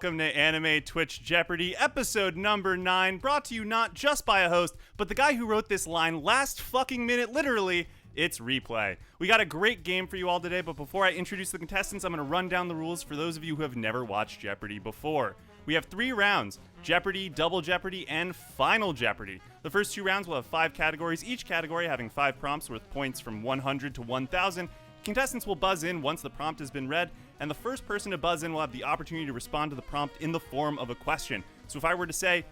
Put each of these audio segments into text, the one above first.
welcome to Anime Twitch Jeopardy, episode number 9, brought to you not just by a host, but the guy who wrote this line last fucking minute, literally. It's Replay. We got a great game for you all today, but before I introduce the contestants, I'm going to run down the rules for those of you who have never watched Jeopardy before. We have 3 rounds: Jeopardy, Double Jeopardy, and Final Jeopardy. The first 2 rounds will have 5 categories, each category having 5 prompts worth points from 100 to 1,000. Contestants will buzz in once the prompt has been read, and the first person to buzz in will have the opportunity to respond to the prompt in the form of a question. So if I were to say,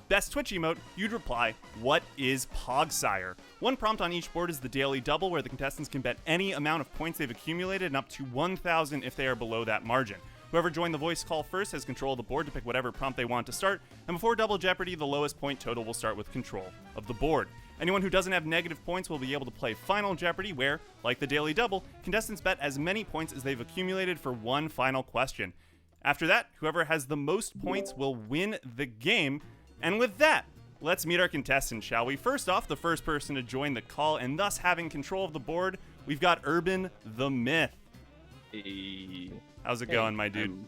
best Twitch emote, you'd reply, what is Pogsire? One prompt on each board is the Daily Double, where the contestants can bet any amount of points they've accumulated and up to 1,000 if they are below that margin. Whoever joined the voice call first has control of the board to pick whatever prompt they want to start, and before Double Jeopardy, the lowest point total will start with control of the board. Anyone who doesn't have negative points will be able to play Final Jeopardy, where, like the Daily Double, contestants bet as many points as they've accumulated for one final question. After that, whoever has the most points will win the game. And with that, let's meet our contestants, shall we? First off, the first person to join the call and thus having control of the board, we've got UrbanTheMyth. Hey. How's it going, my dude?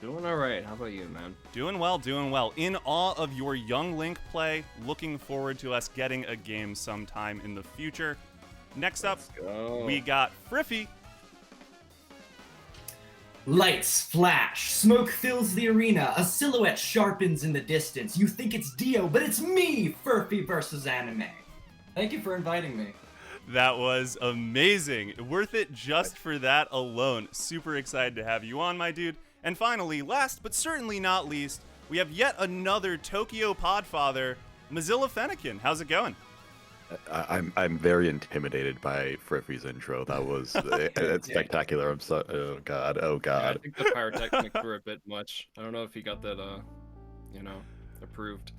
Doing all right. How about you, man? Doing well, doing well. In awe of your Young Link play, looking forward to us getting a game sometime in the future. Next up, we got Friffy. Lights flash, smoke fills the arena, a silhouette sharpens in the distance. You think it's Dio, but it's me, FrffyvsAnime. Thank you for inviting me. That was amazing. Worth it just for that alone. Super excited to have you on, my dude. And finally, last but certainly not least, we have yet another Tokyo Podfather, MozillaFennekin. How's it going? I'm very intimidated by Friffy's intro. That was it's spectacular. I'm so oh god. Yeah, I think the pyrotechnics were a bit much. I don't know if he got that approved.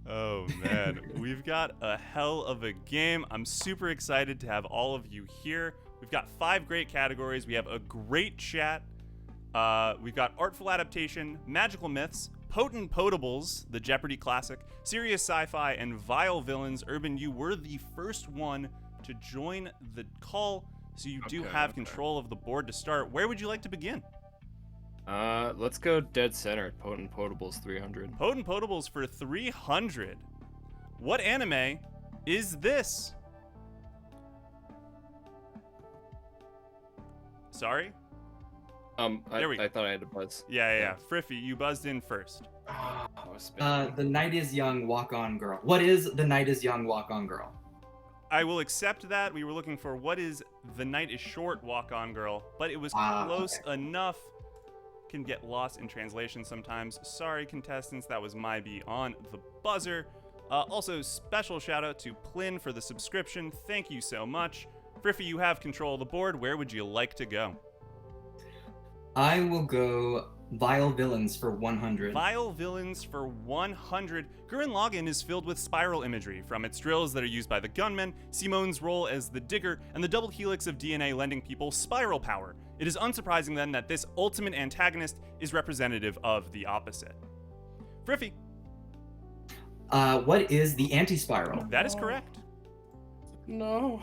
Oh man, we've got a hell of a game. I'm super excited to have all of you here. We've got 5 great categories. We have a great chat. We've got artful adaptation, magical myths, potent potables, the Jeopardy classic, serious sci-fi, and vile villains. Urban, you were the first one to join the call, so you do have control of the board to start. Where would you like to begin? Let's go dead center. Potent potables 300. Potent potables for 300. What anime is this? Sorry? I thought I had to buzz. Yeah. Friffy, you buzzed in first. The Night is Young, Walk On Girl. What is The Night is Young, Walk On Girl? I will accept that. We were looking for what is The Night is Short, Walk On Girl, but it was close enough. Can get lost in translation sometimes. Sorry, contestants, that was my bee on the buzzer. Also, special shout out to Plin for the subscription. Thank you so much. Friffy, you have control of the board. Where would you like to go? I will go Vile Villains for 100. Vile Villains for 100. Gurren Lagann is filled with spiral imagery, from its drills that are used by the gunmen, Simone's role as the digger, and the double helix of DNA lending people spiral power. It is unsurprising then that this ultimate antagonist is representative of the opposite. Friffy. What is the anti-spiral? That is correct. No.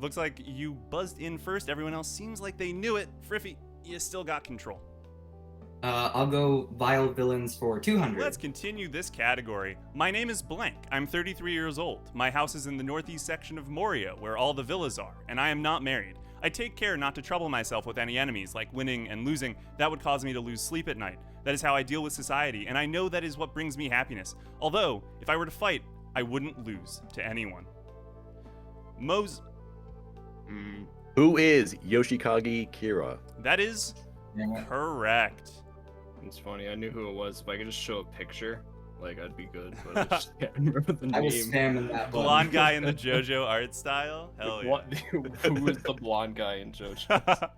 Looks like you buzzed in first. Everyone else seems like they knew it. Friffy, you still got control. I'll go Vile Villains for 200. Let's continue this category. My name is blank. I'm 33 years old. My house is in the northeast section of Moria, where all the villas are, and I am not married. I take care not to trouble myself with any enemies, like winning and losing. That would cause me to lose sleep at night. That is how I deal with society, and I know that is what brings me happiness. Although, if I were to fight, I wouldn't lose to anyone. Who is Yoshikage Kira? That is correct. It's funny. I knew who it was. If I could just show a picture, I'd be good. But I just can't remember the name. I was spamming that button. Blonde guy in the JoJo art style? Hell yeah. Who is the blonde guy in JoJo?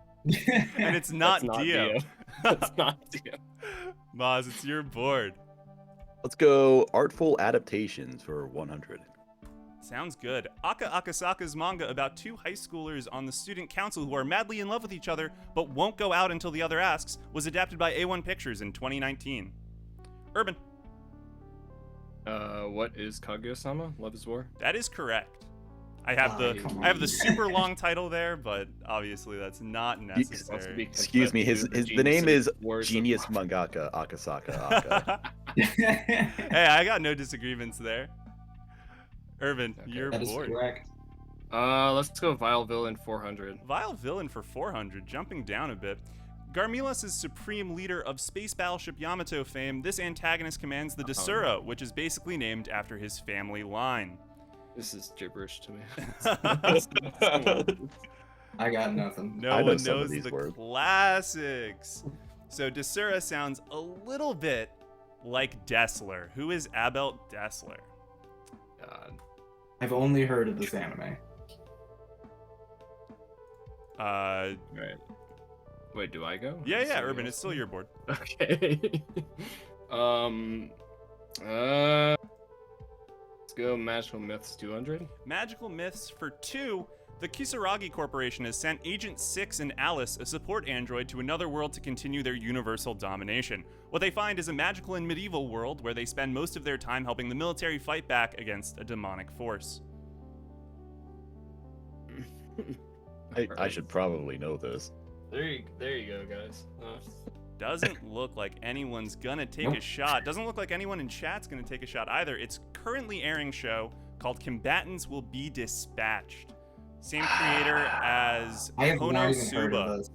And it's not Dio. It's not Dio. Moz, it's your board. Let's go artful adaptations for 100. Sounds good. Aka Akasaka's manga about 2 high schoolers on the student council who are madly in love with each other but won't go out until the other asks was adapted by A1 Pictures in 2019. Urban. What is Kaguya-sama? Love is War? That is correct. I have come on. I have the super long title there, but obviously that's not Wants to necessary. be Excuse me, confessed to the name is Wars of Genius Love. Mangaka Akasaka Aka. Hey, I got no disagreements there. Urban, Okay. you're That is bored. correct. Let's go Vile Villain 400. Vile Villain for 400, jumping down a bit. Garmilos is supreme leader of space battleship Yamato fame. This antagonist commands the Desura, which is basically named after his family line. This is gibberish to me. I got nothing. No I know one some of knows these the words. classics. So Desura sounds a little bit like Dessler. Who is Abelt Dessler? God. I've only heard of this anime. Uh, Right. Wait, do I go? yeah, Is yeah, somebody Urban, else it's still your board. go? Okay. Let's go Magical Myths 200. Magical Myths for 2. The Kisaragi Corporation has sent Agent 6 and Alice, a support android, to another world to continue their universal domination. What they find is a magical and medieval world where they spend most of their time helping the military fight back against a demonic force. I should probably know this. There you go, guys. Doesn't look like anyone's gonna take a shot. Doesn't look like anyone in chat's gonna take a shot either. It's currently airing show called Combatants Will Be Dispatched. Same creator as I have not even heard of Konosuba. this.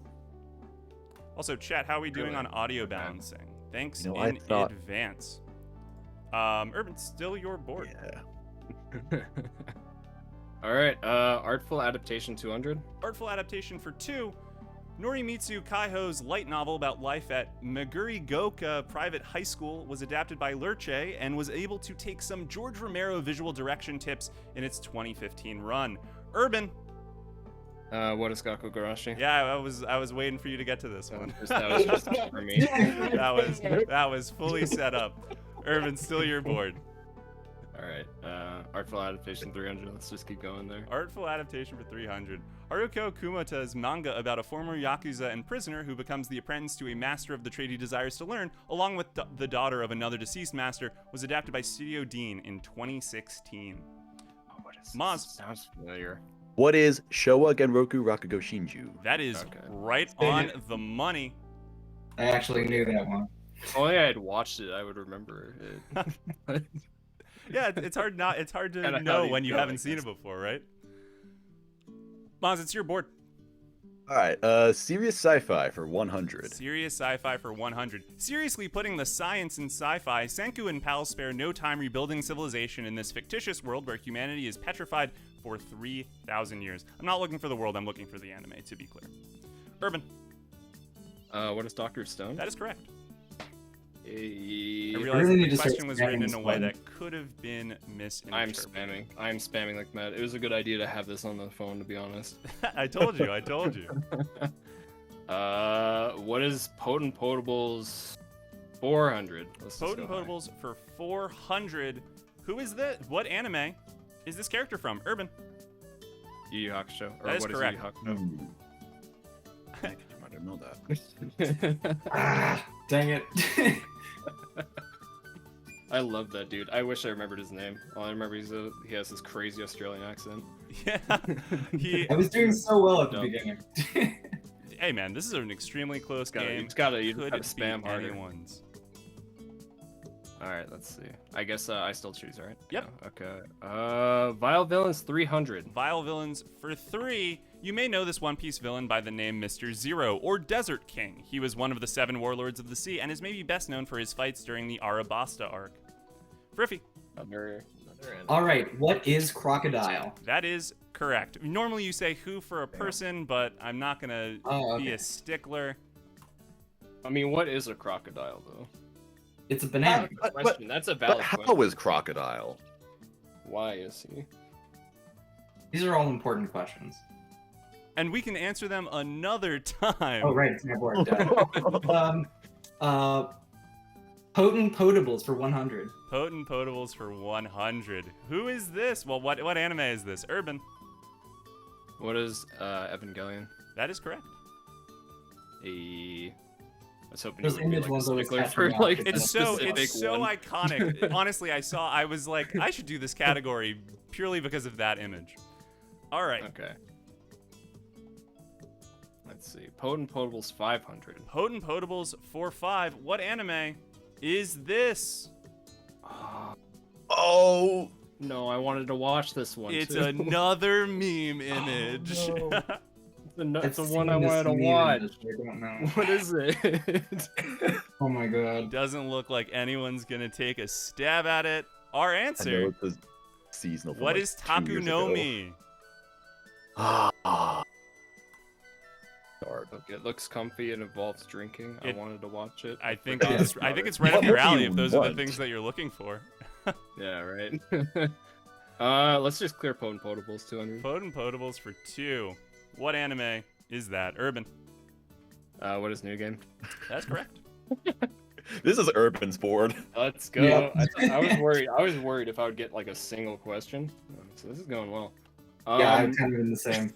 Also, chat, how are we doing Really? on audio Okay. balancing? Thanks You know, I in thought- advance. Urban, still your board. Yeah. All right. Artful Adaptation 200. Artful adaptation for 2. Norimitsu Kaiho's light novel about life at Megurigoka Private High School was adapted by Lerche and was able to take some George Romero visual direction tips in its 2015 run. Urban, What is Gaku Garashi? yeah, I was waiting for you to get to this one. That was just for me. that was fully set up. Urban, still your board. All right. Artful Adaptation 300. Let's just keep going there. Artful adaptation for 300. Haruko Kumata's manga about a former Yakuza and prisoner who becomes the apprentice to a master of the trade he desires to learn, along with the daughter of another deceased master, was adapted by Studio Dean in 2016. Oh, what is Moz. Sounds familiar. What is Showa Genroku Rakugo Shinju? That is Okay. right on the money. I actually knew that one. If only I had watched it, I would remember it. Yeah, it's hard to Kinda how know do you when you know, haven't I seen it guess. before, right? Moz, it's your board. All right, serious sci-fi for 100. Serious sci-fi for 100. Seriously putting the science in sci-fi, Senku and pals spare no time rebuilding civilization in this fictitious world where humanity is petrified for 3,000 years. I'm not looking for the world, I'm looking for the anime, to be clear. Urban, What is Dr. Stone? that is correct. I I realize really that need the to start question was written in a spamming way this that could have been misinterpreted. I'm spamming like mad. It was a good idea to have this on the phone, to be honest. I told you. What is Potent Potables 400? Let's just Potent go high. Potables for 400. Who is this? What anime is this character from? Urban. Yu Yu Hakusho. Or That is what correct. Yu Hmm. I think you might have known that. Yu Hakusho? Ah, dang it. I love that dude. I wish I remembered his name. All I remember is he has this crazy Australian accent. Yeah. He. I was doing so well at the Dumb. beginning. Hey man, this is an extremely close game. You gotta Could spam be harder. anyone's. All right, let's see. I guess I still choose, right? Yep. Yeah, okay. Vile Villains 300. Vile villains for 3. You may know this One Piece villain by the name Mr. Zero, or Desert King. He was one of the 7 warlords of the sea, and is maybe best known for his fights during the Arabasta arc. Friffy, Another end. All right, what is crocodile? that is correct. Normally you say who for a person, but I'm not gonna Oh, be okay. a stickler. I mean, what is a crocodile, though? It's a banana. Question. That's a But valid how question. is Crocodile? Why is he? These are all important questions. And we can answer them another time. Oh, right, it's my board. Potent Potables for 100. Potent Potables for 100. Who is this? Well, what anime is this? Urban. What is Evangelion? That is correct. I was hoping Those you would be, image like, ones always stickler catch for me off. like It's a specific It's so one. iconic. Honestly, I was like, I should do this category purely because of that image. All right. Okay. Let's see. Potent Potables 500. Potent Potables for 5. What anime is this? Oh, No, I wanted to watch this one It's too. another meme image. No. It's the I've one I seen this wanted to meme watch. image, I don't know. What is it? Oh my god. Doesn't look like anyone's gonna take a stab at it. Our I know answer. it's a seasonal. from, What like, is 2 years ago. Takunomi? Dark. Okay, it looks comfy and involves drinking. I wanted to watch it. I think forgot it's about right What up your do alley you if those are the want? things that you're looking for. Yeah, right. Let's just clear Potent Potables 200. Potent Potables for 2. What anime is that? Urban. What is new game? That's correct. This is Urban's board. Let's go. Yeah. I was worried. I was worried if I would get like a single question. So this is going well. Yeah, I'm kind of in the same.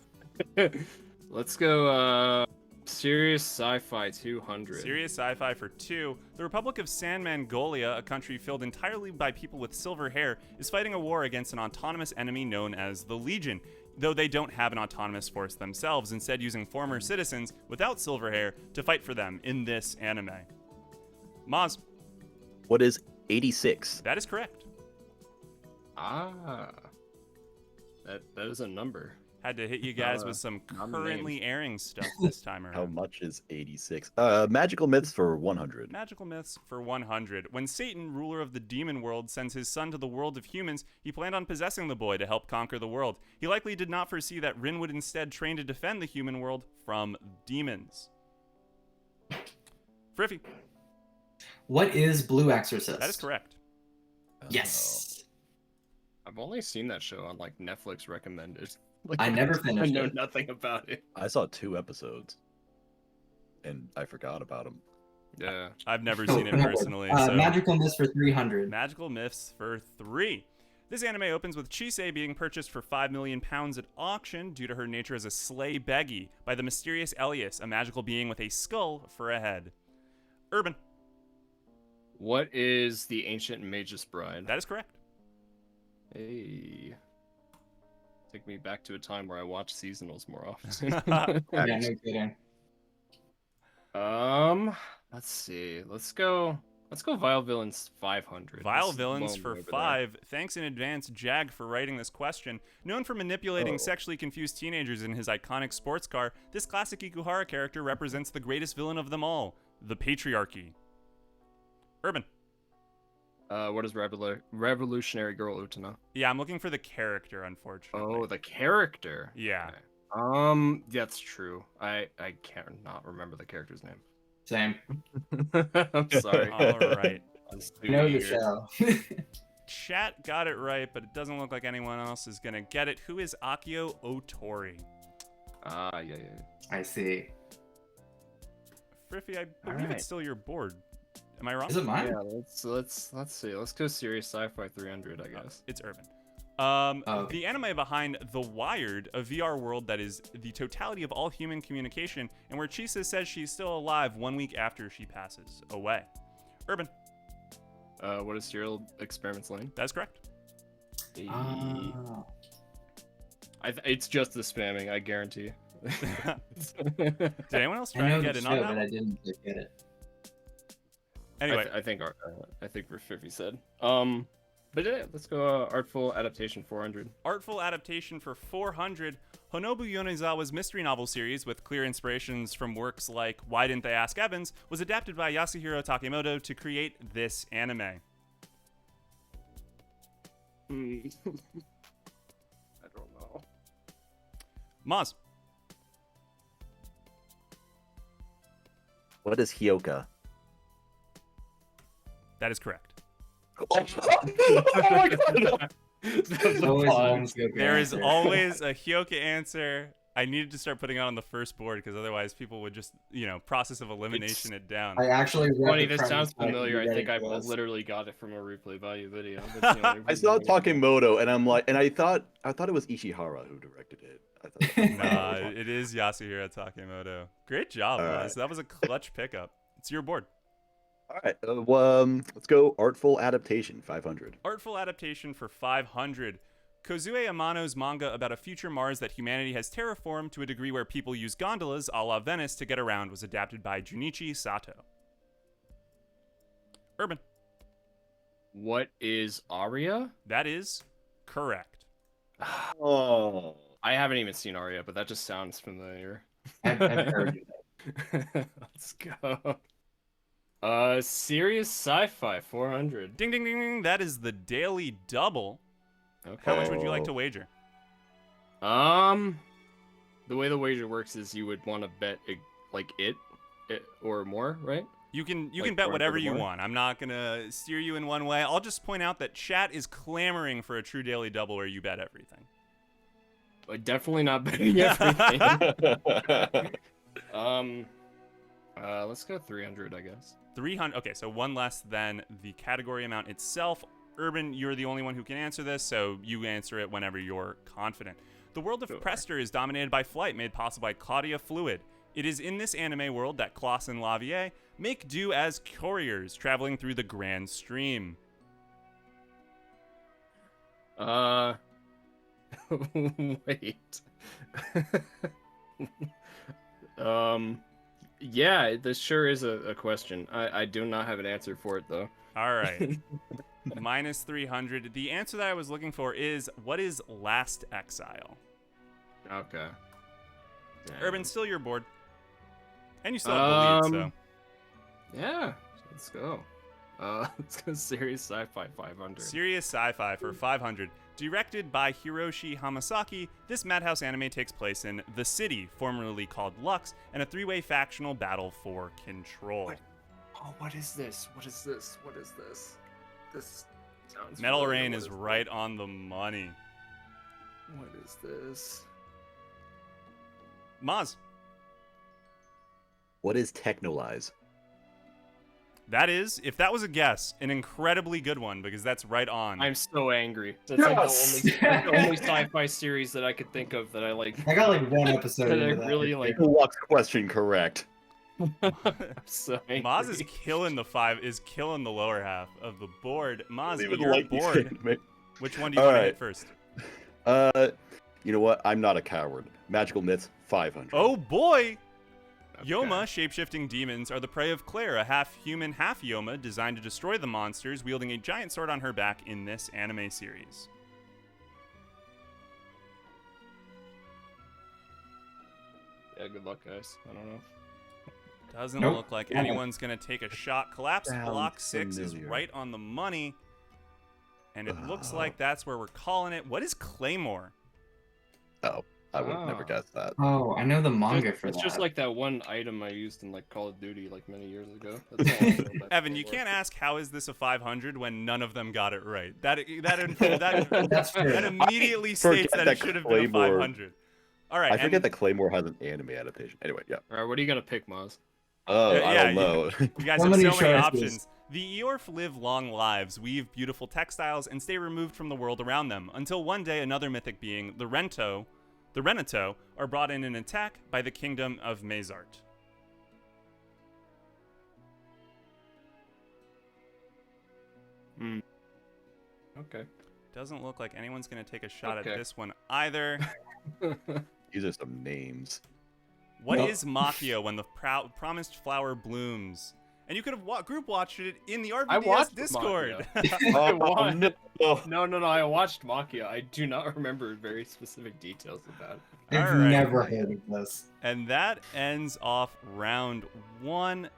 Let's go. Serious Sci-Fi 200. Serious Sci-Fi for 2. The Republic of San Mongolia, a country filled entirely by people with silver hair, is fighting a war against an autonomous enemy known as the Legion, though they don't have an autonomous force themselves, instead using former citizens without silver hair to fight for them in this anime. Moz, What is 86? that is correct. Ah. That is a number. Had to hit you guys with some not the name. currently airing stuff this time How around. much is 86? Magical myths for 100. Magical myths for 100. When Satan, ruler of the demon world, sends his son to the world of humans, he planned on possessing the boy to help conquer the world. He likely did not foresee that Rin would instead train to defend the human world from demons. Friffy, What is Blue Exorcist? that is correct. Yes. I've only seen that show on like Netflix recommended. Like, I never I finished know it. nothing about it. I saw 2 episodes, and I forgot about them. Yeah. I've never Oh, seen it no. personally. So Magical Myths for 300. Magical myths for 3. This anime opens with Chisei being purchased for 5 million pounds at auction due to her nature as a slay beggy by the mysterious Elias, a magical being with a skull for a head. Urban, What is the Ancient Magus Bride? that is correct. Hey. Take me back to a time where I watched seasonals more often. Yeah, no kidding. Let's see. Let's go Vile Villains 500. Vile This is Villains Lone for over 5. Thanks in advance, Jag, for writing this question. Known for manipulating sexually confused teenagers in his iconic sports car, this classic Ikuhara character represents the greatest villain of them all, the patriarchy. Urban. there. What is Revolutionary Girl Utena? Yeah, I'm looking for the character, unfortunately. Oh, the character. Yeah. Okay. That's true. I can't not remember the character's name. Same. I'm sorry. All right. I'm You stupid know the here. show. Chat got it right, but it doesn't look like anyone else is going to get it. Who is Akio Otori? Yeah. I see. Friffy, I believe right. it's still your board. Am I wrong? Is it mine? Yeah, let's see. Let's go Serious Sci-Fi 300, I guess. It's Urban. Oh. The anime behind The Wired, a VR world that is the totality of all human communication, and where Chisa says she's still alive 1 week after she passes away. Urban, What is Serial Experiments Lane? that's correct. Oh. It's just the spamming, I guarantee. Did anyone else I try know to the get in show, on but that? I didn't get it. Anyway, I think Frffy said. But yeah, let's go Artful Adaptation 400. Artful Adaptation for 400, Honobu Yonezawa's mystery novel series, with clear inspirations from works like Why Didn't They Ask Evans, was adapted by Yasuhiro Takemoto to create this anime. I don't know. Moz, What is Hyoka? that is correct. Oh my god! Always one good There is answer. always a Hyoka answer. I needed to start putting it on the first board because otherwise people would just, process of elimination it down. I actually read Funny, the this sounds premise, but familiar. I you think I read it to us. literally got it from a replay value video. That's the only I saw reason Takemoto, and I'm like, and I thought it was Ishihara who directed it. I thought, Nah, it is Yasuhiro Takemoto. Great job, All Moz. right. That was a clutch pickup. It's your board. All right, let's go Artful Adaptation 500. Artful Adaptation for 500. Kozue Amano's manga about a future Mars that humanity has terraformed to a degree where people use gondolas a la Venice to get around was adapted by Junichi Sato. Urban. What is Aria? That is correct. Oh, I haven't even seen Aria, but that just sounds familiar. I've heard it. Let's go. Serious Sci-Fi 400. Ding, ding, ding, ding. That is the daily double. Okay. How much would you like to wager? The way the wager works is you would want to bet like it or more, right? You can Like bet 400 whatever or you more? want. I'm not gonna steer you in one way. I'll just point out that chat is clamoring for a true daily double where you bet everything. But definitely not betting everything. Let's go 300, I guess. 300. Okay, so one less than the category amount itself. Urban, you're the only one who can answer this, so you answer it whenever you're confident. The world of Sure. Prester is dominated by flight, made possible by Claudia Fluid. It is in this anime world that Klaus and Lavier make do as couriers traveling through the Grand Stream. Wait. Yeah, this sure is a question. I do not have an answer for it, though. All right. Minus 300. The answer that I was looking for is, what is Last Exile? Okay. Urban, still your board. And you still have the lead, so. Yeah, let's go. Let's go Serious Sci-Fi 500. Serious Sci-Fi for 500. Directed by Hiroshi Hamasaki, this Madhouse anime takes place in The City, formerly called Lux, and a three-way factional battle for control. What? Oh, what is this? What is this? What is this? This sounds Metal familiar. Rain What is this? right on the money. What is this? Maz, What is Technolize? that is, if that was a guess, an incredibly good one, because that's right on. I'm so angry. That's Yes! like the only sci-fi series that I could think of that I like. I got like one episode That I into that. really like. Deluxe question correct. I'm so angry. Maz is killing killing the lower half of the board. Maz, Even your like these board. things, Which one do you All want to right. hit first? You know what? I'm not a coward. Magical Myths 500. Oh boy! Okay. Yoma, shape-shifting demons, are the prey of Claire, a half-human, half-Yoma designed to destroy the monsters, wielding a giant sword on her back in this anime series. Yeah, good luck, guys. I don't know. Doesn't Nope. look like anyone's going to take a shot. Collapse Sounds block 6 is familiar. right on the money. And it looks like that's where we're calling it. What is Claymore? Oh, I would have never Ah. guessed that. Oh, I know the manga for It's that. just like that one item I used in like Call of Duty like many years ago. That's all I know about Evan, you Claymore. can't ask how is this a 500 when none of them got it right. That That's true. that immediately forget states that that it should have been a Claymore- 500. All right. I forget and that Claymore has an anime adaptation. Anyway, yeah. All right, what are you gonna pick, Maz? Oh, I Yeah, don't know. You guys How have many so many choices? options. The Eorf live long lives, weave beautiful textiles, and stay removed from the world around them, until one day another mythic being, the Renato, are brought in an attack by the kingdom of Mazart. Okay. Doesn't look like anyone's going to take a shot Okay. at this one either. These are some names. What Nope. is Machio when the promised flower blooms? And you could have group watched it in the I RBDS watched Discord. I watched- no. No, I watched Makia. I do not remember very specific details about it. I've All right. never heard of this. And that ends off round 1.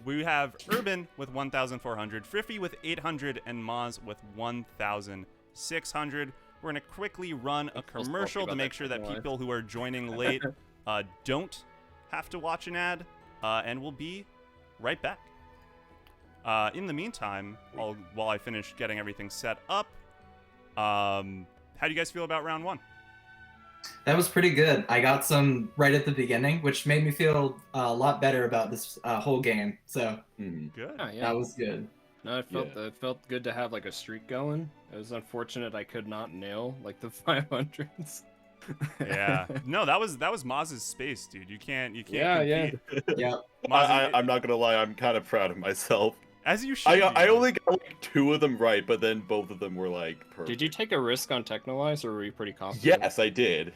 We have Urban with 1,400, Friffy with 800, and Maz with 1,600. We're going to quickly run a I'm still commercial salty to about make that sure that second people who are joining late don't have to watch an ad, and we'll be right back. In the meantime, while I finish getting everything set up, how do you guys feel about round 1? That was pretty good. I got some right at the beginning, which made me feel a lot better about this whole game. So Good. Yeah. that was good. No, it felt good to have like a streak going. It was unfortunate I could not nail like the 500s. Yeah. No, that was Maz's space, dude. You can't Yeah, compete. Yeah. Maz, I'm not gonna lie. I'm kind of proud of myself. As you should. I only got like 2 of them right, but then both of them were like perfect. Did you take a risk on Technolize, or were you pretty confident? Yes, I did.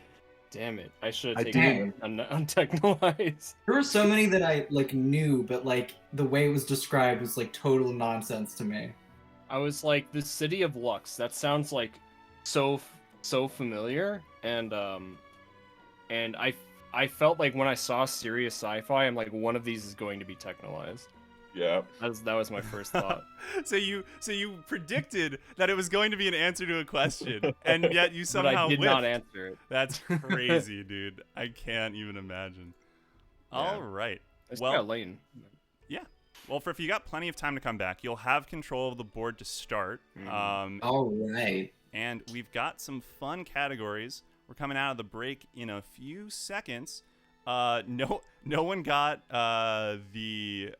Damn it! I should I have did. taken on Technolize. There were so many that I like knew, but like the way it was described was like total nonsense to me. I was like, the city of Lux. That sounds like so familiar, and I felt like when I saw serious sci-fi, I'm like, one of these is going to be Technolize. Yeah. That was my first thought. So you predicted that it was going to be an answer to a question, and yet you somehow but I did whiffed. not answer it. That's crazy, dude. I can't even imagine. Yeah. All right. It's Well, kind of lame. yeah. Well, Friff, you got plenty of time to come back. You'll have control of the board to start. All right. And we've got some fun categories. We're coming out of the break in a few seconds. No one got the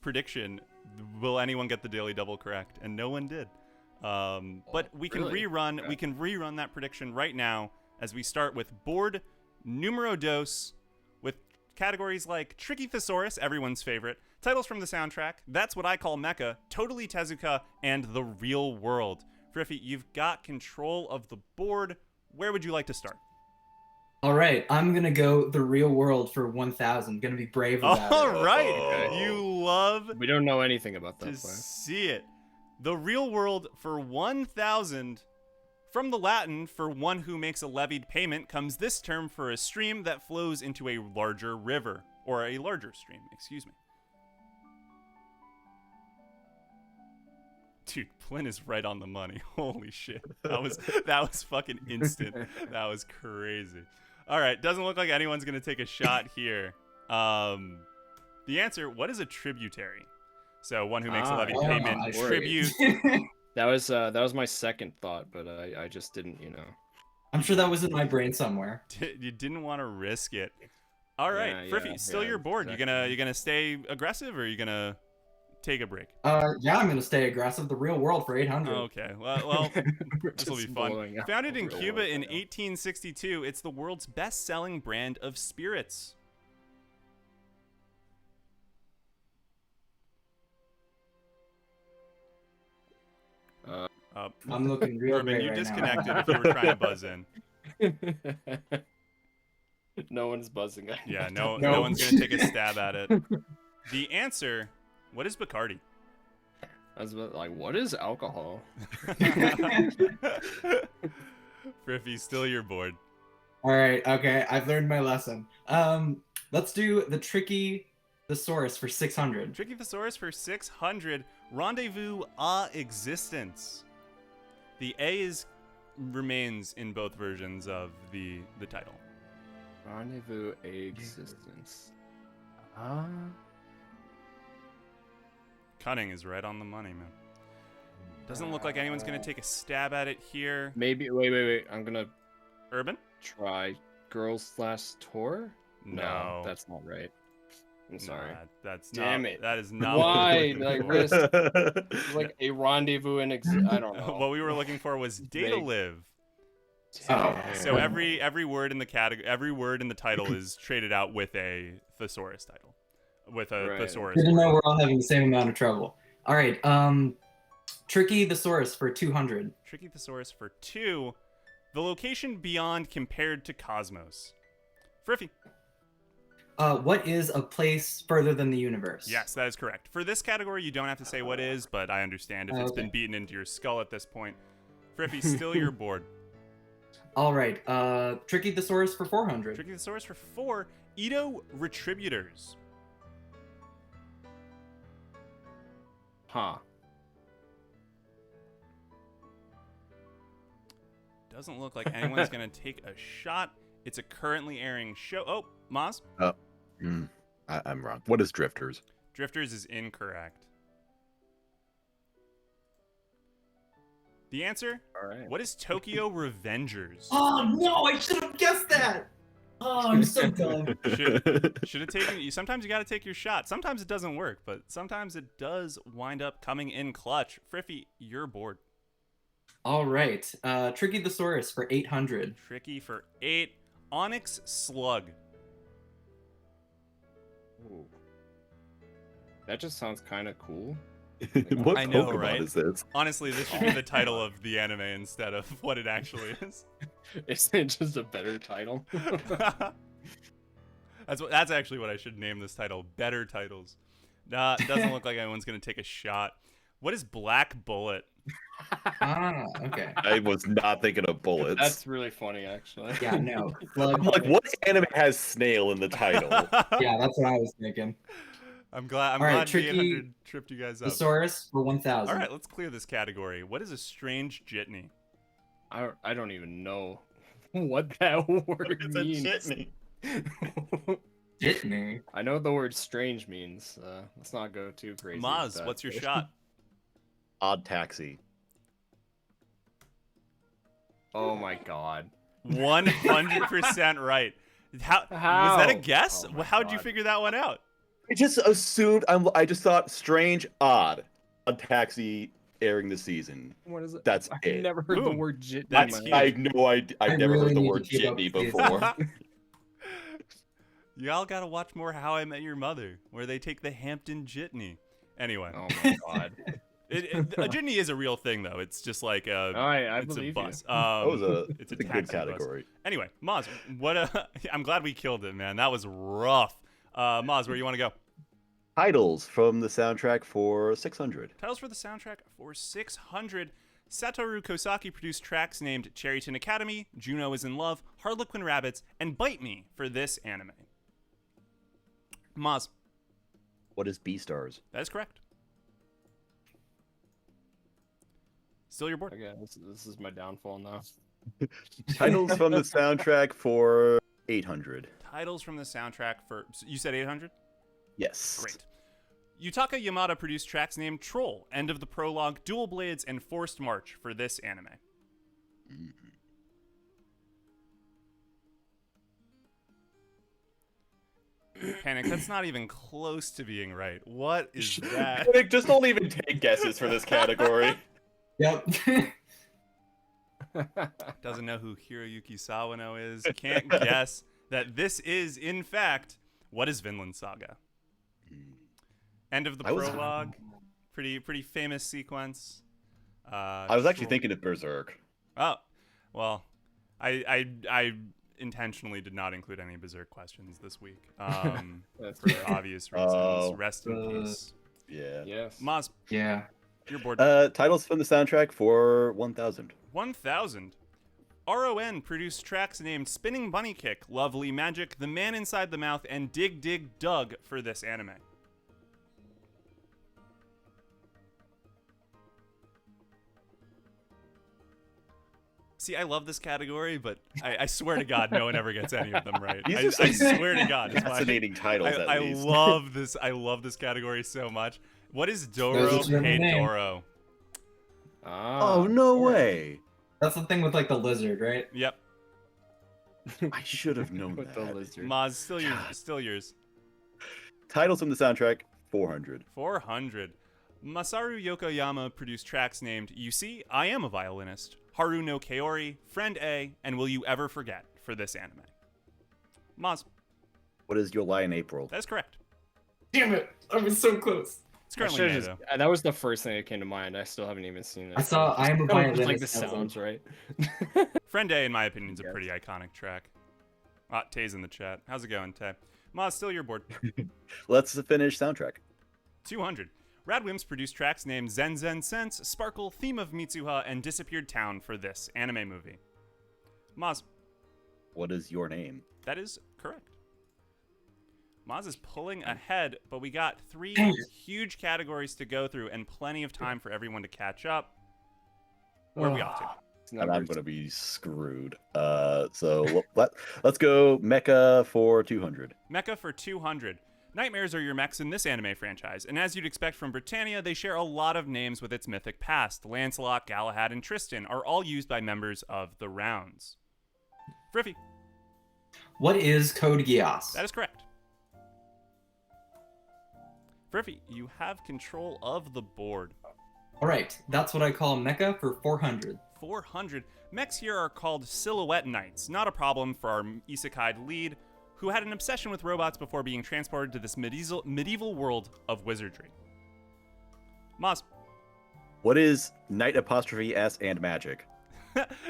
prediction. Will anyone get the daily double correct? And no one did. But we can really? rerun. Okay. We can rerun that prediction right now as we start with board numero dos, with categories like Tricky Thesaurus, everyone's favorite, titles from the soundtrack, That's What I Call Mecha, Totally Tezuka, and The Real World. Friffy, you've got control of the board. Where would you like to start? All right, I'm gonna go the real world for 1,000. Gonna be brave about All it. right. Okay. You love We don't know anything about that to play. see it. The Real World for 1,000. From the Latin, for one who makes a levied payment, comes this term for a stream that flows into a larger river, or a larger stream, excuse me. Dude, Flynn is right on the money. Holy shit. That was fucking instant. That was crazy. All right, doesn't look like anyone's going to take a shot here. The answer, what is a tributary? So one who makes a levied payment, I tribute. That was my second thought, but I just didn't, I'm sure that was in my brain somewhere. You didn't want to risk it. All right, Yeah, Friffy, yeah, still yeah, your board. exactly. You gonna stay aggressive, or are you gonna take a break? Yeah, I'm gonna stay aggressive. The real world for 800. Okay, well, this will be Just fun. blowing up Founded the in real Cuba world in right now. 1862, it's the world's best-selling brand of spirits. I'm looking real Urban, great you right disconnected now. if you were trying to buzz in. No one's buzzing. Yeah, no No. one's gonna take a stab at it. The answer, what is Bacardi? I was about, like, what is alcohol? Friffy, still your board. All right, okay, I've learned my lesson. Let's do the tricky thesaurus for 600. Tricky Thesaurus for 600. Rendezvous A Existence. The A remains in both versions of the title. Rendezvous A Existence. Cunning is right on the money, man. Doesn't look like anyone's gonna take a stab at it here. Maybe. Wait. I'm gonna Urban? try Girls Last Tour. No. That's not right. I'm sorry. Nah, that's Damn not. it. That is not. Why? What we were Like, looking risk- for. It's like a rendezvous in I don't know. What we were looking for was data Vague. live. Oh. So every word in the category, every word in the title is traded out with a thesaurus title, with a Right. thesaurus. Good to word. know we're all having the same amount of trouble. All right, tricky thesaurus for 200. Tricky Thesaurus for 2. The location beyond compared to cosmos. Friffy. What is a place further than the universe? Yes, that is correct. For this category, you don't have to say what is, but I understand if it's been Okay. beaten into your skull at this point. Friffy, still your board. All right, tricky thesaurus for 400. Tricky Thesaurus for 4. Edo Retributors. Huh. Doesn't look like anyone's going to take a shot. It's a currently airing show. Oh, Moz? I'm wrong. What is Drifters? Drifters is incorrect. The answer? All right. What is Tokyo Revengers? Oh no, I should have guessed that. Oh, I'm so dumb. Should have taken you. Sometimes you got to take your shot. Sometimes it doesn't work, but sometimes it does wind up coming in clutch. Friffy, you're bored. All right, tricky thesaurus for 800. Tricky for 8. Onyx Slug. Ooh. That just sounds kind of cool. What I know, Pokemon right? is this? Honestly, this should be the title of the anime instead of what it actually is. Isn't it just a better title? That's actually what I should name this title. Better titles. Nah, it doesn't look like anyone's gonna take a shot. What is Black Bullet? Ah, okay. I was not thinking of bullets. That's really funny, actually. Yeah, no. I'm like, what anime has snail in the title? Yeah, that's what I was thinking. I'm glad. I'm All right, glad Tricky D800 tripped you guys up. Thesaurus for 1,000. All right, let's clear this category. What is a strange jitney? I don't even know what that word It's a means. jitney. Jitney. I know the word strange means. Let's not go too crazy. with Maz, that. what's your shot? Odd Taxi. Oh my god. 100% right. How was that a guess? Oh my How'd you God. figure that one out? I just assumed. I just thought strange, odd. Odd Taxi airing this season. What is it? That's I've it. never heard the Boom. word jitney. That's in huge. my I life. had no idea. I've I never really heard the need word to keep up jitney with before. Y'all gotta watch more How I Met Your Mother, where they take the Hampton Jitney. Anyway, Oh my god. a jitney is a real thing, though. It's just like I it's a believe bus. That was It's a good taxi bus. category. Anyway, Maz, I'm glad we killed it, man. That was rough. Maz, where you want to go? Titles from the soundtrack for 600. Titles for the soundtrack for 600. Satoru Kosaki produced tracks named Cherryton Academy, Juno is in Love, Harlequin Rabbits, and Bite Me for this anime. Maz, What is B-Stars? that is correct. Still your board. Okay, this is my downfall now. Titles from the soundtrack for 800. Titles from the soundtrack for... You said 800? Yes. Great. Yutaka Yamada produced tracks named Troll, End of the Prologue, Dual Blades, and Forced March for this anime. Panic, that's not even close to being right. What is that? Just don't even take guesses for this category. Yep. Doesn't know who Hiroyuki Sawano is. Can't guess that this is, in fact, what is Vinland Saga? End of the I was- prologue. Pretty famous sequence. I was actually Troll- thinking of Berserk. Oh, well, I intentionally did not include any Berserk questions this week. That's For fair. obvious reasons. Oh. Rest in peace. Yeah. Yes. Maz, Yeah. your board. Titles from the soundtrack for 1000. 1000. RON produced tracks named Spinning Bunny Kick, Lovely Magic, The Man Inside the Mouth, and Dig Dig Dug for this anime. See, I love this category, but I swear to God, no one ever gets any of them right. These I are some swear to God. it's why Fascinating titles, at I least. love this. I love this category so much. What is Doro There's a Hey name. Doro? Ah, Oh, no of course. way. That's the thing with like the lizard, right? Yep. I should have known With the that. lizard. Maz, still yours. Titles from the soundtrack 400. 400. Masaru Yokoyama produced tracks named You See, I Am a Violinist, Haru no Kaori, Friend A, and Will You Ever Forget for this anime. Maz, What is You'll Lie in April? that is correct. Damn it! I was so close. It's I currently should've May, just- though. that was the first thing that came to mind. I still haven't even seen it. I saw I Am a Just like Violinist the as a- sounds, right? Friend A, in my opinion, is a Yes. pretty iconic track. Tay's in the chat. How's it going, Tay? Maz, still your board. Let's finish soundtrack. 200. Radwimps produced tracks named Zen Zen Sense, Sparkle, Theme of Mitsuha, and Disappeared Town for this anime movie. Maz, What is your name? that is correct. Maz is pulling ahead, but we got 3 huge categories to go through and plenty of time for everyone to catch up. Where are we off to? It's And I'm numbers. going to be screwed. So let's go Mecha for 200. Mecha for 200. Nightmares are your mechs in this anime franchise, and as you'd expect from Britannia, they share a lot of names with its mythic past. Lancelot, Galahad, and Tristan are all used by members of the Rounds. Friffy, What is Code Geass? that is correct. Friffy, you have control of the board. All right, that's what I call Mecha for 400. 400. Mechs here are called Silhouette Knights. Not a problem for our isekai lead, who had an obsession with robots before being transported to this medieval world of wizardry. Moz. What is Knight ' and magic?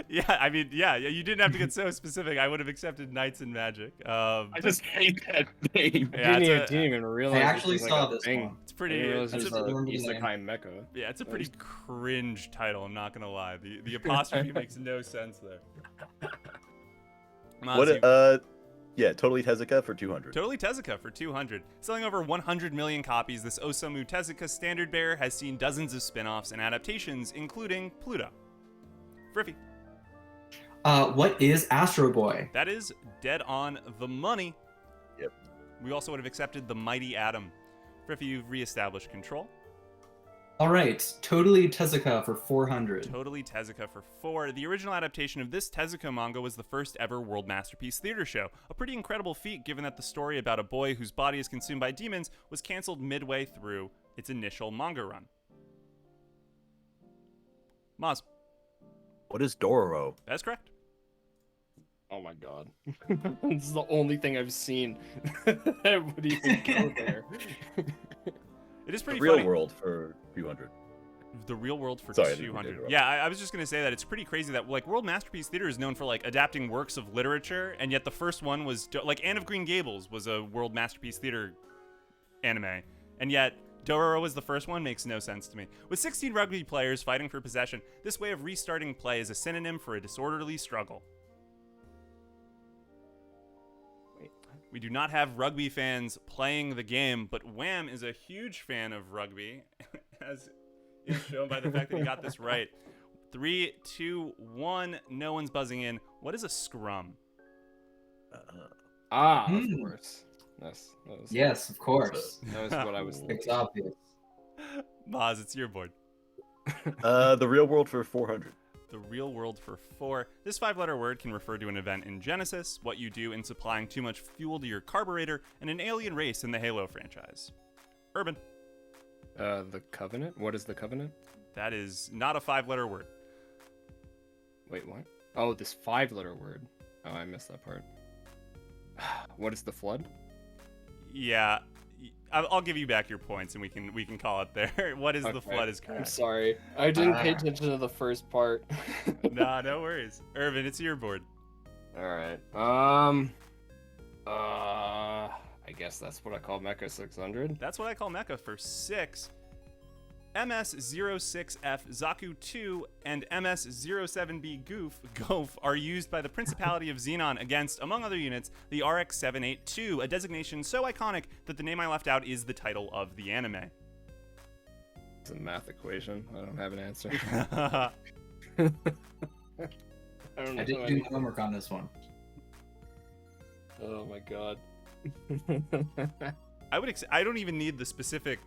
Yeah, I mean, yeah, you didn't have to get so specific. I would have accepted Knights and Magic. I just hate that name. Yeah, Didn't even realize. I actually this was saw like a this thing. one. It's pretty. I didn't realize It's it a, was remember a the name. isekai mecha. yeah, it's a pretty cringe title. I'm not gonna lie. The apostrophe makes no sense there. Maz, Yeah, Totally Tezuka for 200. Totally Tezuka for 200. Selling over 100 million copies, this Osamu Tezuka standard bearer has seen dozens of spin-offs and adaptations, including Pluto. Friffy. What is Astro Boy? That is dead on the money. Yep. We also would have accepted the Mighty Atom. Friffy, you've reestablished control. All right, Totally Tezuka for 400. Totally Tezuka for 4. The original adaptation of this Tezuka manga was the first ever World Masterpiece Theater show. A pretty incredible feat given that the story about a boy whose body is consumed by demons was canceled midway through its initial manga run. Maz. What is Dororo? That's correct. Oh my god. This is the only thing I've seen that would even go there. It is pretty The Real funny. World for 200. The Real World for Sorry, I didn't 200. interrupt. Yeah, I was just going to say that it's pretty crazy that like World Masterpiece Theater is known for like adapting works of literature, and yet the first one was like Anne of Green Gables was a World Masterpiece Theater anime, and yet Dororo was the first one. Makes no sense to me. With 16 rugby players fighting for possession, this way of restarting play is a synonym for a disorderly struggle. We do not have rugby fans playing the game, but Wham is a huge fan of rugby, as is shown by the fact that he got this right. 3, 2, 1. No one's buzzing in. What is a scrum? Of course. Yes, of course. That was what I was thinking. It's obvious. Maz, it's your board. The Real World for 400. The Real World for 4. This 5-letter word can refer to an event in Genesis, what you do in supplying too much fuel to your carburetor, and an alien race in the Halo franchise. Urban. The Covenant? What is the Covenant? That is not a 5-letter word. Wait, what? Oh, this 5-letter word. Oh, I missed that part. What is the Flood? Yeah, I'll give you back your points, and we can call it there. What is the Okay. flood is I'm correct. sorry. I didn't pay attention to the first part. Nah, no worries. Irvin, it's your board. Alright. I guess that's what I call Mecha 600. That's what I call Mecha for 6. MS-06F Zaku 2 and MS-07B Goof are used by the Principality of Xenon against, among other units, the RX-782, a designation so iconic that the name I left out is the title of the anime. It's a math equation. I don't have an answer. I don't know. didn't do my homework on this one. Oh my god. I don't even need the specific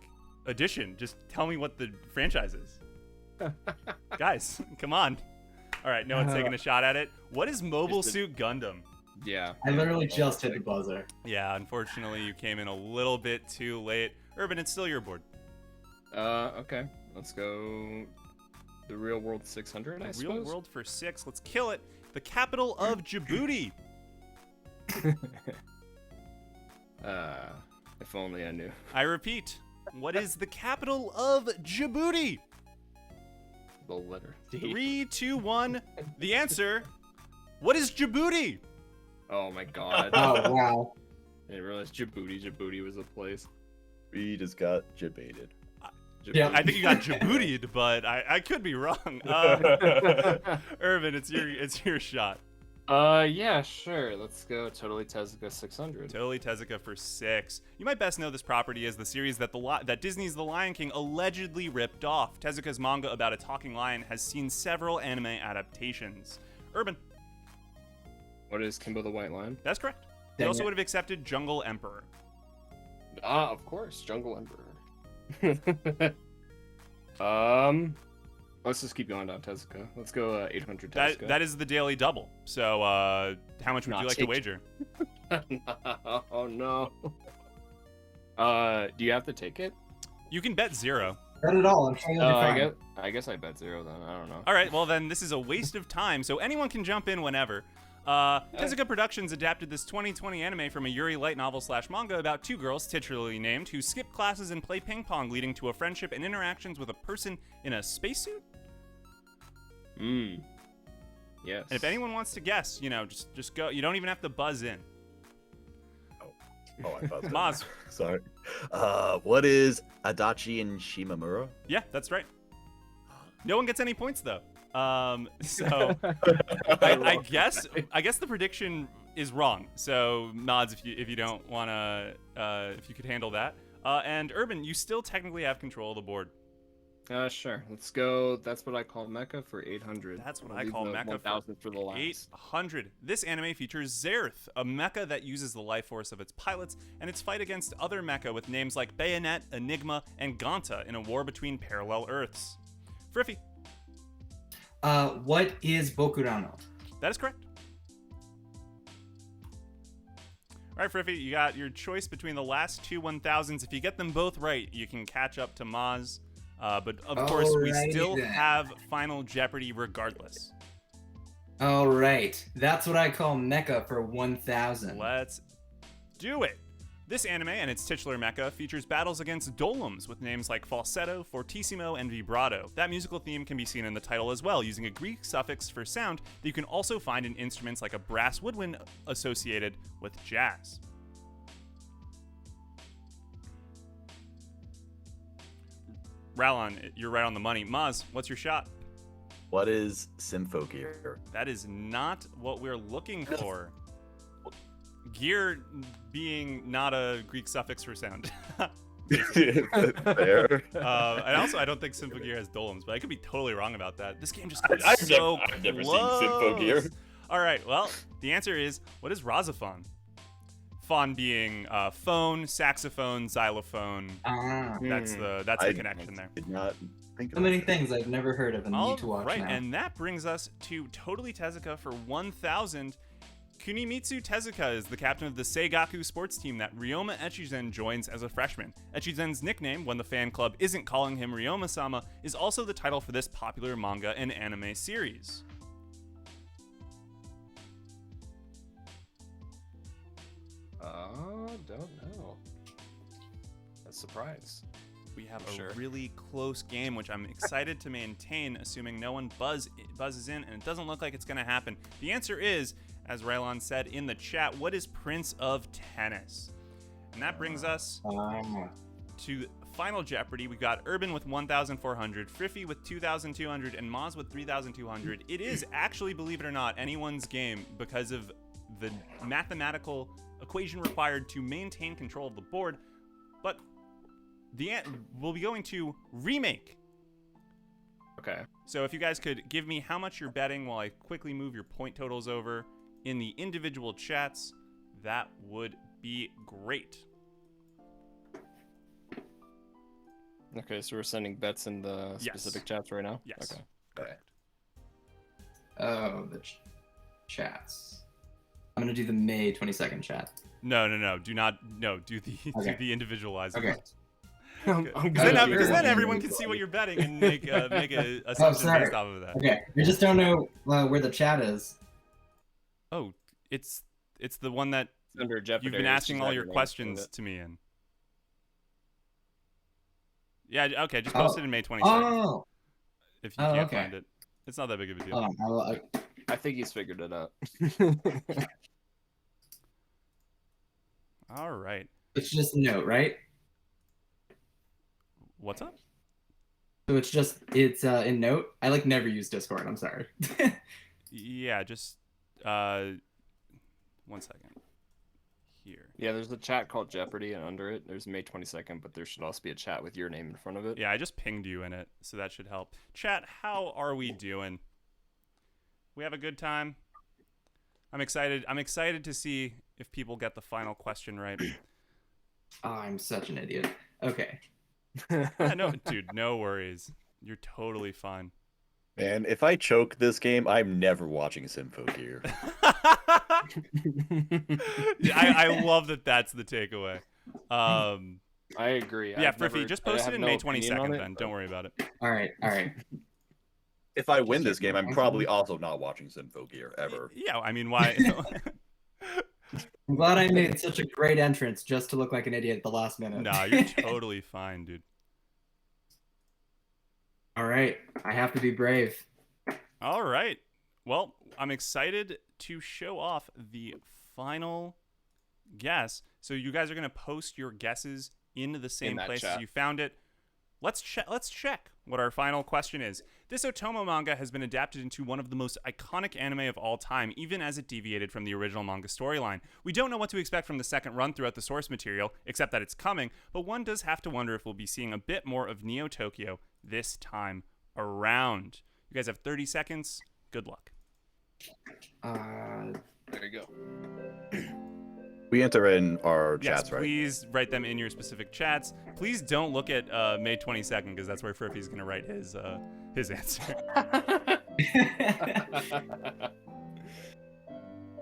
edition. Just tell me what the franchise is. Guys, come on. All right, no one's taking a shot at it. What is Mobile Suit Gundam? Yeah. I literally just hit the buzzer. Yeah, unfortunately, you came in a little bit too late. Urban, it's still your board. Okay. Let's go the Real World 600, I suppose. Real World for 6. Let's kill it. The capital of Djibouti. If only I knew. I repeat, what is the capital of Djibouti? The letter D. 3, 2, 1. The answer. What is Djibouti? Oh my god. Oh, wow. I didn't realize Djibouti was a place. We just got debated. Yeah. I think you got Djibouti'd, but I could be wrong. Irvin, it's your shot. Yeah, sure. Let's go Totally Tezuka 600. Totally Tezuka for 6. You might best know this property as the series that that Disney's The Lion King allegedly ripped off. Tezuka's manga about a talking lion has seen several anime adaptations. Urban. What is Kimbo the White Lion? That's correct. They Dang also it. would have accepted Jungle Emperor. Of course, Jungle Emperor. Let's just keep going down Tezuka. Let's go 800 Tezuka. That is the daily double. So, how much would Not you like to take- wager? Oh no. Do you have to take it? You can bet 0. Not at all. I'm trying to define. I guess I bet 0 then. I don't know. All right, well then this is a waste of time, so anyone can jump in whenever. Tezuka Productions adapted this 2020 anime from a Yuri light novel/manga about two girls, titularly named, who skip classes and play ping pong, leading to a friendship and interactions with a person in a spacesuit. Yes. And if anyone wants to guess, just go. You don't even have to buzz in. Oh, I buzzed. Moz. Sorry. What is Adachi and Shimamura? Yeah, that's right. No one gets any points though. So I guess the prediction is wrong. So Mods, if you don't wanna, if you could handle that, and Urban, you still technically have control of the board. Sure. Let's go. That's what I call mecha for 800. That's what I'll I leave call the mecha 1000 for the last. 800. This anime features Zerth, a mecha that uses the life force of its pilots and its fight against other mecha with names like Bayonet, Enigma, and Gonta in a war between parallel Earths. Friffy. What is Bokurano? That is correct. All right, Friffy, you got your choice between the last two 1000s. If you get them both right, you can catch up to Maz. But of course, we still have Final Jeopardy regardless. All right. That's what I call mecha for 1000. Let's do it. This anime and its titular mecha features battles against dolems with names like falsetto, fortissimo, and vibrato. That musical theme can be seen in the title as well, using a Greek suffix for sound that you can also find in instruments like a brass woodwind associated with jazz. Rallon, you're right on the money. Maz, what's your shot? What is Symphogear? That is not what we're looking for. Gear being not a Greek suffix for sound. Fair. And I don't think Symphogear has dolems, but I could be totally wrong about that. This game just got I've so never seen close. Symphogear. All right, well, the answer is, what is Rosaphon? Phon being phone, saxophone, xylophone. That's the connection there. Did not think So of many that. things I've never heard of and need to watch right, now. and that brings us to Totally Tezuka for 1000. Kunimitsu Tezuka is the captain of the Seigaku sports team that Ryoma Echizen joins as a freshman. Echizen's nickname, when the fan club isn't calling him Ryoma-sama, is also the title for this popular manga and anime series. Don't know. A surprise. We have Sure. a really close game, which I'm excited to maintain, assuming no one buzzes in, and it doesn't look like it's going to happen. The answer is, as Raylon said in the chat, what is Prince of Tennis? And that brings us to Final Jeopardy. We got Urban with 1,400, Friffy with 2,200, and Maz with 3,200. It is actually, believe it or not, anyone's game because of the mathematical equation required to maintain control of the board. But we'll be going to remake. Okay. So if you guys could give me how much you're betting while I quickly move your point totals over in the individual chats, that would be great. Okay, so we're sending bets in the specific chats right now? Yes. Okay. Correct. Oh, the chats. I'm gonna do the May 22nd chat. No. Do not. No, do the individualized Okay. ones. Because then everyone can see what you're betting and make a assumption based off of that. Okay, I just don't know where the chat is. Oh, it's the one that Under Jeopardy. you've been asking all your questions to me in. Yeah, okay, just post it in May 22nd. Oh! If you can't okay. find it. It's not that big of a deal. I think he's figured it out. All right. It's just a note, right? What's up? So it's in note. I never use Discord. I'm sorry. Yeah, just 1 second. Here. Yeah, there's a chat called Jeopardy, and under it, there's May 22nd, but there should also be a chat with your name in front of it. Yeah, I just pinged you in it, so that should help. Chat, how are we doing? We have a good time? I'm excited to see if people get the final question right. Oh, I'm such an idiot. Okay. No, dude, no worries. You're totally fine. Man, if I choke this game, I'm never watching Symphogear. I love that that's the takeaway. I agree. Yeah, Friffy, just post it in May 22nd then. But... Don't worry about it. All right. if I win this game, I'm probably also not watching Sinfo Gear ever. Yeah, I mean, why? I'm glad I made such a great entrance just to look like an idiot at the last minute. Nah, you're totally fine, dude. All right, I have to be brave. All right. Well, I'm excited to show off the final guess. So you guys are going to post your guesses in the same place as you found it. Let's check what our final question is. This Otomo manga has been adapted into one of the most iconic anime of all time, even as it deviated from the original manga storyline. We don't know what to expect from the second run throughout the source material, except that it's coming, but one does have to wonder if we'll be seeing a bit more of Neo Tokyo this time around. You guys have 30 seconds. Good luck. There you go. We enter in our Yes, chats, right? please write them in your specific chats. Please don't look at May 22nd, because that's where Friffy's going to write his answer.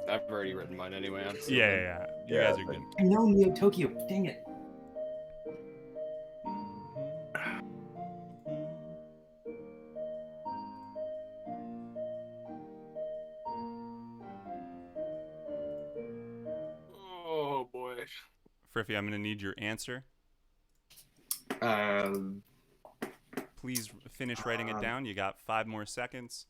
I've already written mine anyway. Yeah. You guys are good. I know Neo Tokyo. Dang it. Oh boy. Friffy, I'm going to need your answer. Please finish writing it down. You got 5 more seconds.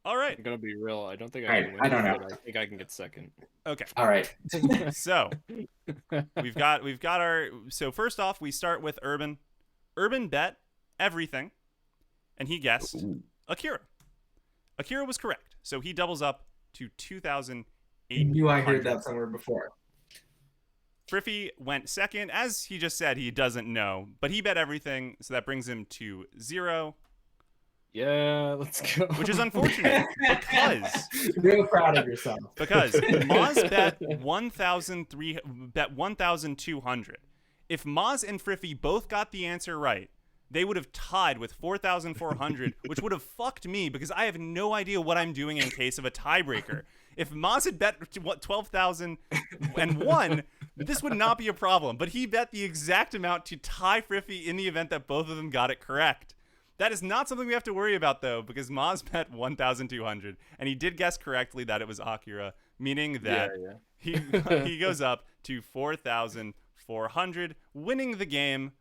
All right. I'm gonna be real. I don't think All I right, can win. I don't know. But I think I can get second. Okay. All right. So we've got our. So first off, we start with Urban. Urban bet everything, and he guessed Akira. Akira was correct, so he doubles up to 2,800. I knew I heard that somewhere before. Friffy went second. As he just said, he doesn't know, but he bet everything, so that brings him to 0. Yeah, let's go. Which is unfortunate because Real proud of yourself. Because Moz bet 1,200. If Moz and Friffy both got the answer right, they would have tied with 4,400, which would have fucked me because I have no idea what I'm doing in case of a tiebreaker. If Moz had bet 12,001, this would not be a problem. But he bet the exact amount to tie Friffy in the event that both of them got it correct. That is not something we have to worry about, though, because Moz bet 1,200, and he did guess correctly that it was Akira, meaning that he goes up to 4,400, winning the game,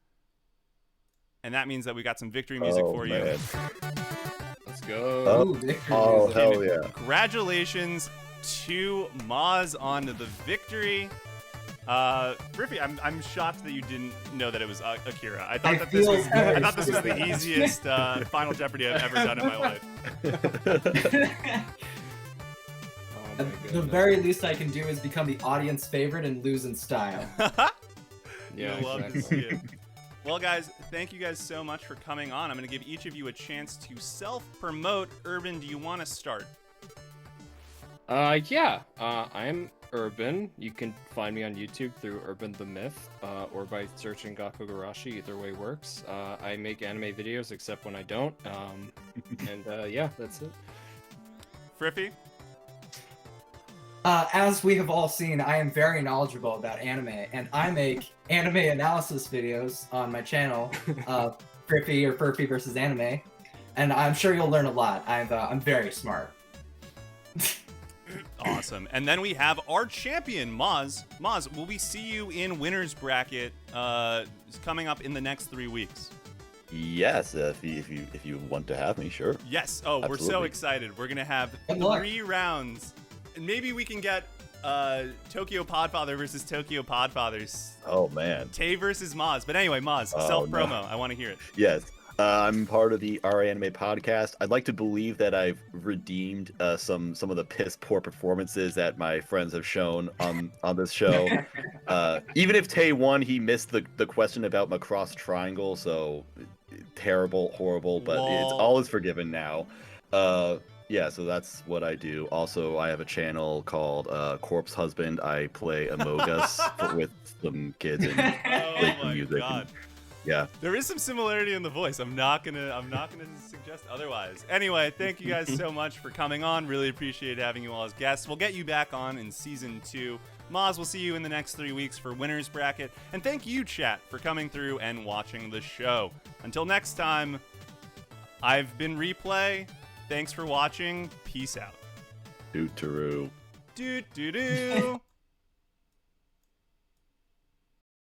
and that means that we got some victory music for you. Let's go. Oh, hell yeah. Congratulations to Moz on the victory. Friffy, I'm shocked that you didn't know that it was Akira. I thought this was the easiest Final Jeopardy I've ever done in my life. The very least I can do is become the audience favorite and lose in style. Yeah, You'll love to see it. Well, guys, thank you guys so much for coming on. I'm going to give each of you a chance to self-promote. Urban, do you want to start? I'm Urban. You can find me on YouTube through UrbanTheMyth, or by searching Gakugarashi. Either way works. I make anime videos, except when I don't. Yeah, that's it. Friffy? As we have all seen, I am very knowledgeable about anime, and I make anime analysis videos on my channel, Friffy or FrffyvsAnime, and I'm sure you'll learn a lot. I'm very smart. Awesome. And then we have our champion, Moz. Moz, will we see you in winner's bracket coming up in the next 3 weeks? Yes, if you want to have me, sure. Yes. Oh, Absolutely. We're so excited. We're going to have 3 rounds. And maybe we can get Tokyo Podfather versus Tokyo Podfathers. Oh, man. Tay versus Moz. But anyway, Moz, self-promo. No. I want to hear it. Yes. I'm part of the RA Anime podcast. I'd like to believe that I've redeemed some of the piss poor performances that my friends have shown on this show. Even if Tay won, he missed the question about Macross Triangle, so terrible, horrible, but it's all is forgiven now. Yeah, so that's what I do. Also, I have a channel called Corpse Husband. I play Among Us with some kids and play some music. God. Yeah. There is some similarity in the voice. I'm not gonna suggest otherwise. Anyway, thank you guys so much for coming on. Really appreciate having you all as guests. We'll get you back on in season 2. Moz will see you in the next 3 weeks for Winner's Bracket. And thank you, chat, for coming through and watching the show. Until next time, I've been Replay. Thanks for watching. Peace out. Doo-taroo. Doo-doo-doo.